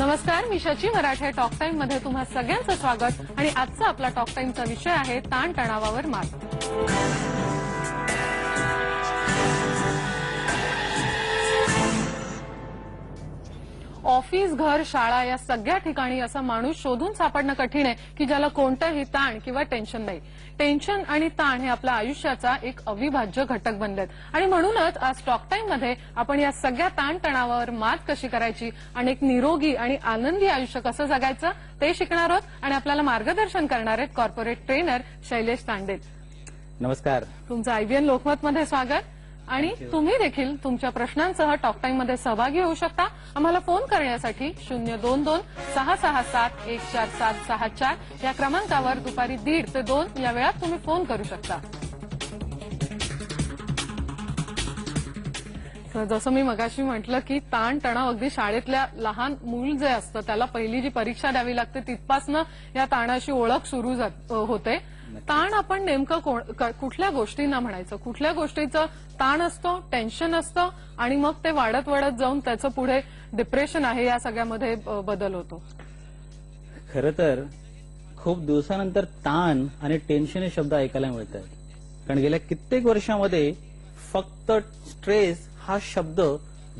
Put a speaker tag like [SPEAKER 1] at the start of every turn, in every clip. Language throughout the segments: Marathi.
[SPEAKER 1] नमस्कार, मी शची मराठे. टॉक टाइम मध्ये तुम्हा सगळ्यांचं स्वागत. आणि आजचा आपला टॉक टाइमचा विषय आहे ताणतणावावर मात. ऑफिस, घर, शाळा या सगळ्या ठिकाणी असा माणूस शोधून सापडणं कठीण आहे की ज्याला कोणतंही ताण किंवा टेन्शन नाही. टेन्शन आणि ताण हे आपल्या आयुष्याचा एक अविभाज्य घटक बनलेत आणि म्हणूनच आज टॉक टाइम मध्ये आपण या सगळ्या ताणतणावावर मात कशी करायची आणि एक निरोगी आणि आनंदी आयुष्य कसं जगायचं ते शिकणार आहोत. आणि आपल्याला मार्गदर्शन करणार आहेत कॉर्पोरेट ट्रेनर शैलेश तांडेल.
[SPEAKER 2] नमस्कार.
[SPEAKER 1] तुमचं IBN लोकमत मध्ये स्वागत. आणि तुम्ही देखील तुमच्या प्रश्नांसह टॉक टाइम मध्ये सहभागी होऊ शकता. आम्हाला फोन करण्यासाठी 022-667-14764 या क्रमांकावर दुपारी 1:30 ते 2 या वेळात तुम्ही फोन करू शकता. जसं मी मगाशी म्हटलं की ताण तणाव अगदी शाळेतल्या लहान मूल जे असतं त्याला पहिली जी परीक्षा द्यावी लागते तिथपासनं या ताणाची ओळख सुरू होते. ताण आपण नेमकं कुठल्या गोष्टींना म्हणायचं, कुठल्या गोष्टीचं ताण असतो, टेन्शन असतं आणि मग ते वाढत वाढत जाऊन त्याचं पुढे डिप्रेशन आहे या सगळ्यामध्ये बदल होतो.
[SPEAKER 2] खरं तर खूप दिवसानंतर ताण आणि टेन्शन हे शब्द ऐकायला मिळत आहेत. कारण गेल्या कित्येक वर्षामध्ये फक्त स्ट्रेस हा शब्द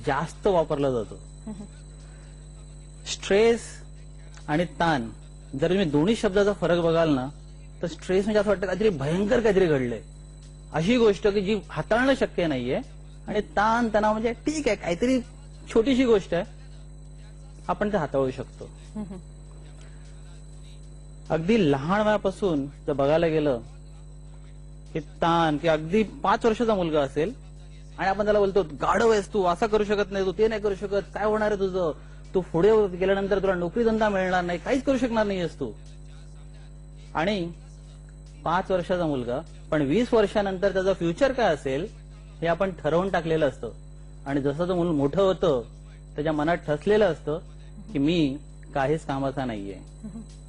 [SPEAKER 2] जास्त वापरला जातो. स्ट्रेस आणि ताण जर तुम्ही दोन्ही शब्दाचा फरक बघाल ना तर स्ट्रेस म्हणजे असं वाटतं काहीतरी भयंकर काहीतरी घडलंय, अशी गोष्ट की जी हाताळणं शक्य नाहीये. आणि ताण तणाव म्हणजे ठीक आहे, काहीतरी छोटीशी गोष्ट आहे, आपण ते हाताळू शकतो. अगदी लहान वयापासून जर बघायला गेलं की ताण की अगदी 5 वर्षाचा मुलगा असेल आणि आपण त्याला बोलतो गाढव आहेस तू, असं करू शकत नाही, तू ते नाही करू शकत, काय होणार आहे तुझं, तू पुढे गेल्यानंतर तुला नोकरी धंदा मिळणार नाही, काहीच करू शकणार नाहीयेस तू. आणि 5 वर्षाचा मुलगा पण 20 वर्षानंतर त्याचं फ्युचर काय असेल हे आपण ठरवून टाकलेलं असतं. आणि जसं तो मुलं मोठं होतं त्याच्या मनात ठसलेलं असतं की मी काहीच कामाचा नाहीये.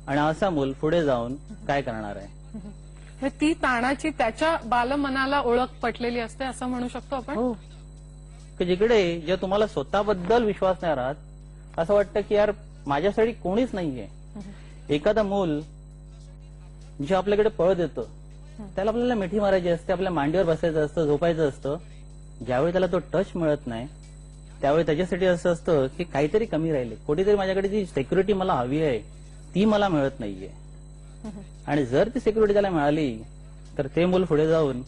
[SPEAKER 2] आणि असा मूल पुढे जाऊन काय करणार आहे.
[SPEAKER 1] ती ताणाची त्याच्या बालमनाला ओळख पटलेली असते असं म्हणू शकतो आपण.
[SPEAKER 2] हो, की जिकडे जे तुम्हाला स्वतःबद्दल विश्वास नाही राहत, असं वाटतं की यार माझ्यासाठी कोणीच नाहीये. एखादं मूल जे आपल्याकडे पळत येतं त्याला आपल्याला मिठी मारायची असते, आपल्या मांडीवर बसायचं असतं, झोपायचं असतं. ज्यावेळी त्याला तो टच मिळत नाही त्यावेळी त्याच्यासाठी असं असतं की काहीतरी कमी राहिले, कुठेतरी माझ्याकडे जी सिक्युरिटी मला हवी आहे ती मला मिळत नाहीये. आणि जर ती सिक्युरिटी त्याला मिळाली तर ते मूल पुढे जाऊन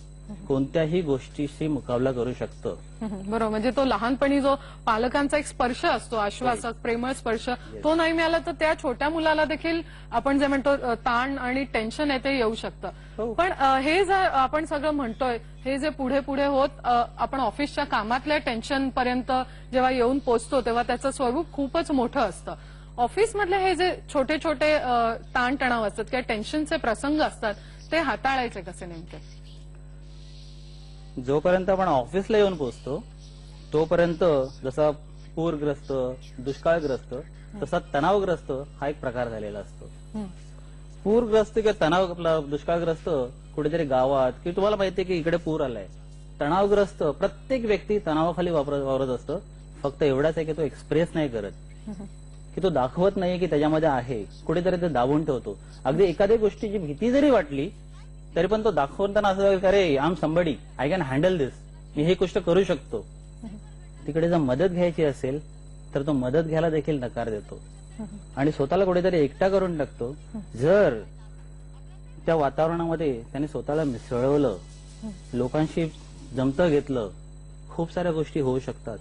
[SPEAKER 2] कोणत्याही गोष्टीशी मुकाबला करू शकतं.
[SPEAKER 1] बरोबर. म्हणजे तो लहानपणी जो पालकांचा एक स्पर्श असतो, आश्वासक प्रेमळ स्पर्श, तो नाही मिळाला तर त्या छोट्या मुलाला देखील आपण जे म्हणतो ताण आणि टेन्शन आहे ते येऊ शकतं. पण हे जे आपण सगळं म्हणतोय हे जे पुढे पुढे होत आपण ऑफिसच्या कामातल्या टेन्शन पर्यंत जेव्हा येऊन पोहोचतो तेव्हा त्याचं स्वरूप खूपच मोठं असतं. ऑफिसमधले हे जे छोटे छोटे ताणतणाव असतात किंवा टेन्शनचे प्रसंग असतात ते हाताळायचे कसे नेमके.
[SPEAKER 2] जोपर्यंत आपण ऑफिसला येऊन पोहोचतो तोपर्यंत जसा पूरग्रस्त, दुष्काळग्रस्त तसा तणावग्रस्त हा एक प्रकार झालेला असतो. पूरग्रस्त किंवा तणाव दुष्काळग्रस्त कुठेतरी गावात की तुम्हाला माहितीये की इकडे पूर आलाय. तणावग्रस्त प्रत्येक व्यक्ती तणावाखाली वावरत असतं. फक्त एवढाच आहे की तो एक्सप्रेस नाही करत, की तो दाखवत नाही की त्याच्यामध्ये आहे, कुठेतरी ते दाबून ठेवतो. अगदी एखाद्या गोष्टीची भीती जरी वाटली तरी पण तो दाखवताना असं अरे I am somebody, I can handle this, मी हे गोष्ट करू शकतो. तिकडे जर मदत घ्यायची असेल तर तो मदत घ्यायला देखील नकार देतो आणि स्वतःला कुठेतरी एकटा करून टाकतो. जर त्या वातावरणामध्ये त्याने स्वतःला मिसळवलं, लोकांशी जमतं घेतलं, खूप साऱ्या गोष्टी होऊ शकतात.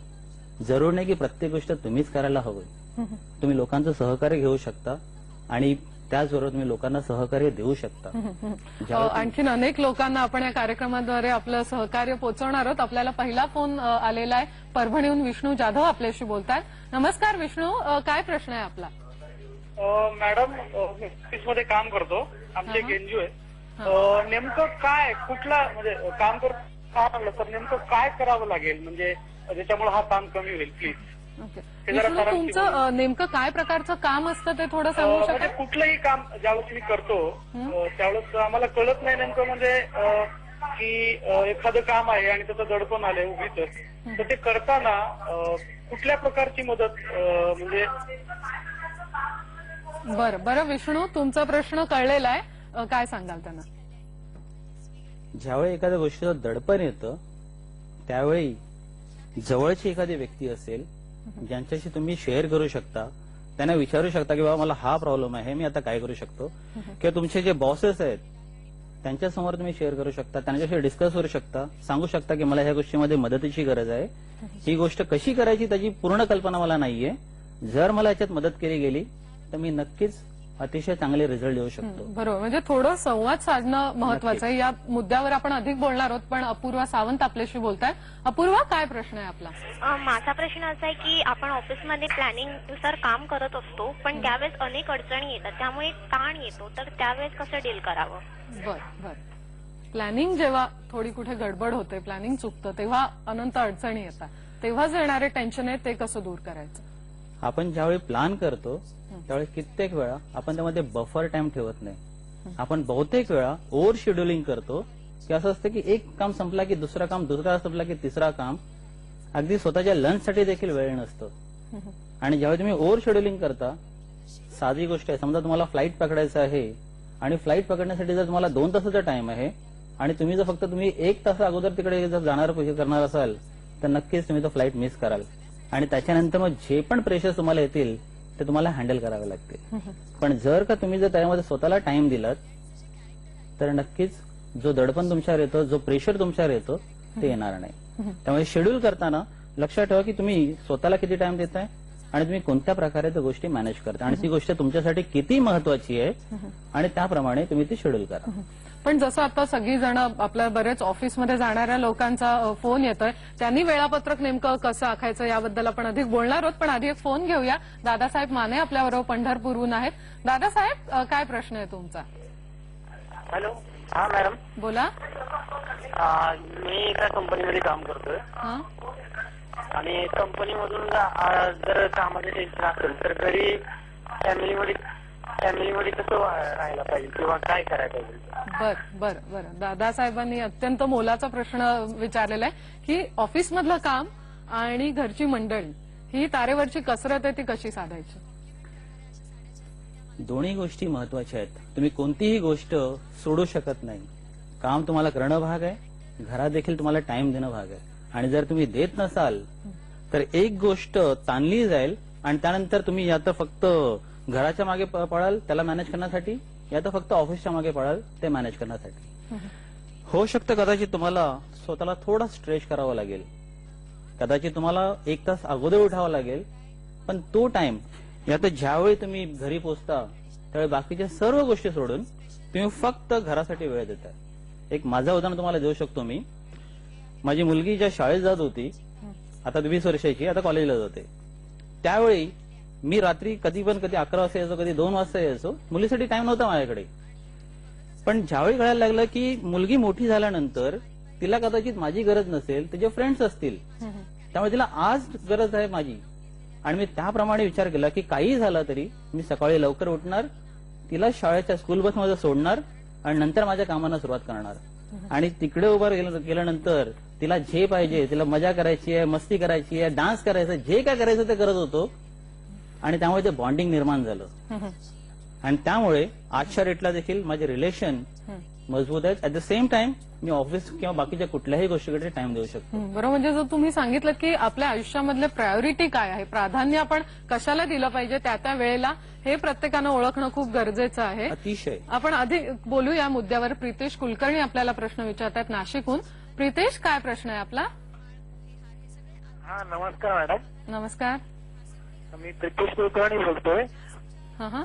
[SPEAKER 2] जरूर नाही की प्रत्येक गोष्ट तुम्हीच करायला हवं. तुम्ही लोकांचं सहकार्य घेऊ शकता आणि त्याचबरोबर तुम्ही लोकांना सहकार्य देऊ शकता.
[SPEAKER 1] आणखीन अनेक लोकांना आपण या कार्यक्रमाद्वारे आपलं सहकार्य पोहोचवणार आहोत. आपल्याला पहिला फोन आलेला आहे. परभणीहून विष्णू जाधव आपल्याशी बोलतात. नमस्कार विष्णू, काय प्रश्न आहे आपला.
[SPEAKER 3] मॅडम, मी ऑफिसमध्ये काम करतो, आमचे एक NGO आहे. नेमकं काय कुठला म्हणजे काम करतो तर नेमकं काय करावं लागेल म्हणजे ज्याच्यामुळे हा ताण कमी होईल प्लीज.
[SPEAKER 1] विष्णू, तुमचं नेमकं काय प्रकारचं काम असतं ते थोडं सांगू शकाल.
[SPEAKER 3] कुठलंही काम ज्यावेळेस मी करतो त्यावेळेस आम्हाला कळत नाही नेमकं म्हणजे की एखादं काम आहे आणि त्याचं दडपण आलंय उगीच, तर ते करताना कुठल्या प्रकारची मदत म्हणजे
[SPEAKER 1] बरं बरं विष्णू, तुमचा प्रश्न कळलेला आहे. काय सांगाल त्यांना?
[SPEAKER 2] ज्यावेळी एखाद्या गोष्टीचं दडपण येतं त्यावेळी जवळची एखादी व्यक्ती असेल ज्यांच्याशी तुम्ही शेअर करू शकता, त्यांना विचारू शकता की बाबा मला हा प्रॉब्लेम आहे, मी आता काय करू शकतो, किंवा तुमचे जे बॉसेस आहेत त्यांच्यासमोर तुम्ही शेअर करू शकता, त्यांच्याशी डिस्कस करू शकता, सांगू शकता की मला ह्या गोष्टीमध्ये मदतीची गरज आहे, ही गोष्ट कशी करायची त्याची पूर्ण कल्पना मला नाहीये, जर मला याच्यात मदत केली गेली तर मी नक्कीच अतिशय चांगले रिझल्ट देऊ शकतो.
[SPEAKER 1] बरोबर, म्हणजे थोडं संवाद साधणं महत्वाचं आहे. या मुद्द्यावर आपण अधिक बोलणार आहोत, पण अपूर्वा सावंत आपल्याशी बोलताय. अपूर्वा, काय प्रश्न आहे आपला?
[SPEAKER 4] माझा प्रश्न असा आहे की आपण ऑफिसमध्ये प्लॅनिंग नुसार काम करत असतो, पण त्यावेळेस अनेक अडचणी येतात, त्यामुळे ताण येतो, तर त्यावेळेस कसं डील करावं?
[SPEAKER 1] बर. प्लॅनिंग जेव्हा थोडी कुठे गडबड होते, प्लॅनिंग चुकतं, तेव्हा अनंत अडचणी येतात, तेव्हा जे येणारे टेन्शन आहे ते कसं दूर करायचं?
[SPEAKER 2] आपण ज्यावेळी प्लॅन करतो त्यावेळी कित्येक वेळा आपण त्यामध्ये बफर टाइम ठेवत नाही. आपण बहुतेक वेळा ओव्हर शेड्युलिंग करतो, की असं असतं की एक काम संपला की दुसरा काम, दुसरा संपला की तिसरा काम, अगदी स्वतःच्या लंचसाठी देखील वेळ नसतो. आणि ज्यावेळी तुम्ही ओव्हर शेड्युलिंग करता, साधी गोष्ट आहे, समजा तुम्हाला फ्लाईट पकडायचं आहे आणि फ्लाईट पकडण्यासाठी जर तुम्हाला 2 तासाचा टाइम आहे आणि तुम्ही जर फक्त 1 तास अगोदर तिकडे जर जाणार करणार असाल तर नक्कीच तुम्ही तो फ्लाईट मिस कराल आणि त्याच्यानंतर मग जे पण प्रेशर तुम्हाला येतील ते तुम्हाला हँडल करावे लागते. पण जर त्यामध्ये स्वतःला टाइम दिलात तर नक्कीच जो दडपण तुमच्यावर येतो, जो प्रेशर तुमच्यावर येतो ते येणार नाही. त्यामुळे शेड्यूल करताना लक्षात ठेवा की तुम्ही स्वतःला किती टाइम देताय आणि तुम्ही कोणत्या प्रकारे त्या गोष्टी मॅनेज करता आणि ती गोष्ट तुमच्यासाठी किती महत्वाची आहे आणि त्याप्रमाणे तुम्ही ती शेड्यूल करा.
[SPEAKER 1] पण जसं आता सगळी जण आपल्या बरेच ऑफिसमध्ये जाणाऱ्या लोकांचा फोन येतोय, त्यांनी वेळापत्रक नेमकं कसं आखायचं याबद्दल आपण अधिक बोलणार आहोत. पण आधी एक फोन घेऊया. दादासाहेब माने आपल्याबरोबर पंढरपूरहून आहेत. दादासाहेब, काय प्रश्न आहे तुमचा?
[SPEAKER 3] हॅलो. हा मॅडम,
[SPEAKER 1] बोला.
[SPEAKER 3] मी एका कंपनीमध्ये काम करतोय
[SPEAKER 1] हा,
[SPEAKER 3] आणि कंपनीमधून जर कामाचे टेन्शन असेल तर घरी फॅमिलीमध्ये कसं राहायला पाहिजे किंवा काय करायला पाहिजे?
[SPEAKER 1] बर. दादासाहेबांनी अत्यंत मोलाचा प्रश्न विचारलेला आहे की ऑफिसमधलं काम आणि घरची मंडळी ही तारेवरची कसरत आहे ती कशी साधायची?
[SPEAKER 2] दोन्ही गोष्टी महत्वाच्या आहेत. तुम्ही कोणतीही गोष्ट सोडू शकत नाही. काम तुम्हाला करणं भाग आहे, घरात देखील तुम्हाला टाइम देणं भाग आहे. आणि जर तुम्ही देत नसाल तर एक गोष्ट ताणली जाईल आणि त्यानंतर तुम्ही या तर फक्त घराच्या मागे पळाल त्याला मॅनेज करण्यासाठी, या तर फक्त ऑफिसच्या मागे पळाल ते मॅनेज करण्यासाठी. होऊ शकतं कदाचित तुम्हाला स्वतःला थोडा स्ट्रेच करावा लागेल, कदाचित तुम्हाला 1 तास अगोदर उठावं लागेल, पण तो टाइम या तर ज्यावेळी तुम्ही घरी पोहोचता त्यावेळी बाकीच्या सर्व गोष्टी सोडून तुम्ही फक्त घरासाठी वेळ देताय. एक माझं उदाहरण तुम्हाला देऊ शकतो मी. माझी मुलगी ज्या शाळेत जात होती, आता 20 वर्षाची, आता कॉलेजला जाते, त्यावेळी मी रात्री कधी 11 वाजता यायचो, कधी 2 वाजता यायचो. मुलीसाठी टाइम नव्हता माझ्याकडे. पण ज्यावेळी कळायला लागलं की मुलगी मोठी झाल्यानंतर तिला कदाचित माझी गरज नसेल, तिचे फ्रेंड्स असतील, त्यामुळे तिला आज गरज आहे माझी. आणि मी त्याप्रमाणे विचार केला की काही झालं तरी मी सकाळी लवकर उठणार, तिला शाळेच्या स्कूल बसमध्ये सोडणार आणि नंतर माझ्या कामांना सुरुवात करणार. आणि तिकडे उभं गेल्यानंतर तिला जे पाहिजे, तिला मजा करायची आहे, मस्ती करायची आहे, डान्स करायचं, जे काय करायचं ते करत होतो. आणि त्यामुळे ते बॉन्डिंग निर्माण झालं आणि त्यामुळे आजच्या रेटला देखील माझे रिलेशन मजबूत आहेत. At the same time me office किंवा बाकीच्या कुठल्याही गोष्टीकडे टाइम देऊ शकतो.
[SPEAKER 1] बरोबर. म्हणजे जर तुम्ही सांगितलं की आपल्या आयुष्यामधले प्रायोरिटी काय आहे, प्राधान्य आपण कशाला दिलं पाहिजे त्या वेळेला, हे प्रत्येकानं ओळखणं खूप गरजेचं आहे.
[SPEAKER 2] अतिशय.
[SPEAKER 1] आपण अधिक बोलू या मुद्द्यावर. प्रितेश कुलकर्णी आपल्याला प्रश्न विचारतात नाशिकहून. प्रितेश, काय प्रश्न आहे आपला?
[SPEAKER 3] हा, नमस्कार मॅडम.
[SPEAKER 1] नमस्कार.
[SPEAKER 3] मी प्रितेश कुलकर्णी बोलतोय.
[SPEAKER 1] हा.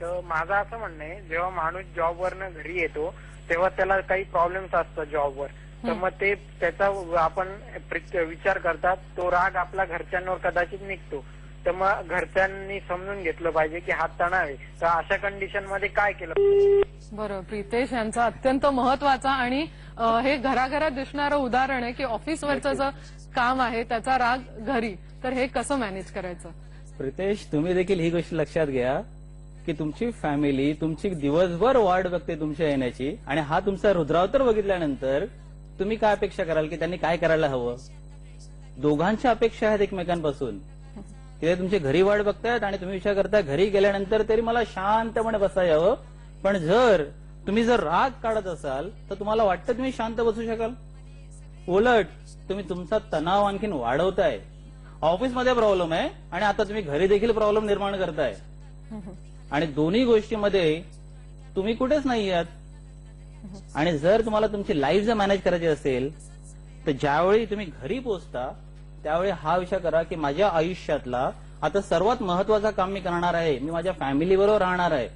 [SPEAKER 3] तर माझं असं म्हणणं आहे, जेव्हा माणूस जॉबवरनं घरी येतो तेव्हा त्याला काही प्रॉब्लेम्स असतात जॉबवर, तर मग ते त्याचा आपण विचार करतात, तो राग आपला घरच्यांवर कदाचित निघतो. तर मग घरच्यांनी समजून घेतलं पाहिजे की हा तणाव आहे, तर अशा कंडिशन मध्ये काय केलं?
[SPEAKER 1] बरोबर. प्रितेश यांचा अत्यंत महत्वाचा आणि हे घराघरात दिसणारं उदाहरण आहे की ऑफिसवरचं जे काम आहे त्याचा राग घरी, तर हे कसं मॅनेज करायचं?
[SPEAKER 2] प्रितेश, तुम्ही देखील ही गोष्ट लक्षात घ्या की तुमची फॅमिली तुमची दिवसभर वाट बघते तुमच्या येण्याची, आणि हा तुमचा रुद्रावतार बघितल्यानंतर तुम्ही काय अपेक्षा कराल की त्यांनी काय करायला हवं? दोघांच्या अपेक्षा आहेत एकमेकांपासून. की ते तुमची घरी वाट बघतायत आणि तुम्ही विचार करताय घरी गेल्यानंतर तरी मला शांतपणे बसा यावं. पण तुम्ही जर राग काढत असाल तर तुम्हाला वाटतं तुम्ही शांत बसू शकाल. उलट तुम्ही तुमचा तणाव आणखीन वाढवताय. ऑफिसमध्ये प्रॉब्लेम आहे आणि आता तुम्ही घरी देखील प्रॉब्लेम निर्माण करताय आणि दोन्ही गोष्टीमध्ये तुम्ही कुठेच नाही आहात. आणि जर तुम्हाला तुमची लाईफ जर मॅनेज करायची असेल तर ज्यावेळी तुम्ही घरी पोहोचता त्यावेळी हा विचार करा की माझ्या आयुष्यातला आता सर्वात महत्वाचा काम मी करणार आहे. मी माझ्या फॅमिली बरोबर राहणार आहे.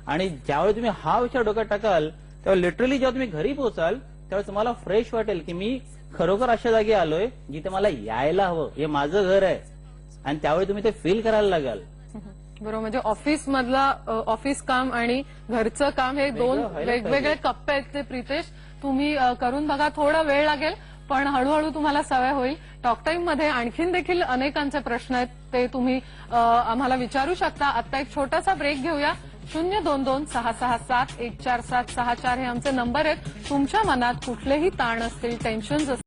[SPEAKER 2] आणि ज्यावेळी तुम्ही हा विचार डोक्यात टाकाल तेव्हा लिटरली जेव्हा तुम्ही घरी पोहोचाल त्यावेळी तुम्हाला फ्रेश वाटेल की मी खरोखर अशा जागी आलोय जिथे मला यायला हवं. हे माझं घर आहे. आणि त्यावेळी तुम्ही ते फील करायला लागाल.
[SPEAKER 1] बरोबर. म्हणजे ऑफिस मधला ऑफिस काम आणि घरचं काम हे दोन
[SPEAKER 2] व्हायला
[SPEAKER 1] वेगवेगळे
[SPEAKER 2] पाहिजे.
[SPEAKER 1] कप्पे आहेत ते प्रितेश. तुम्ही करून बघा. थोडा वेळ लागेल पण हळूहळू तुम्हाला सवय होईल. टॉक टाइम मध्ये आणखीन देखील अनेकांचे प्रश्न आहेत ते तुम्ही आम्हाला विचारू शकता. आता एक छोटासा ब्रेक घेऊया. 022-667-1474 हे आमचे नंबर आहेत. तुमच्या मनात कुठलेही ताण असतील, टेन्शन्स असतील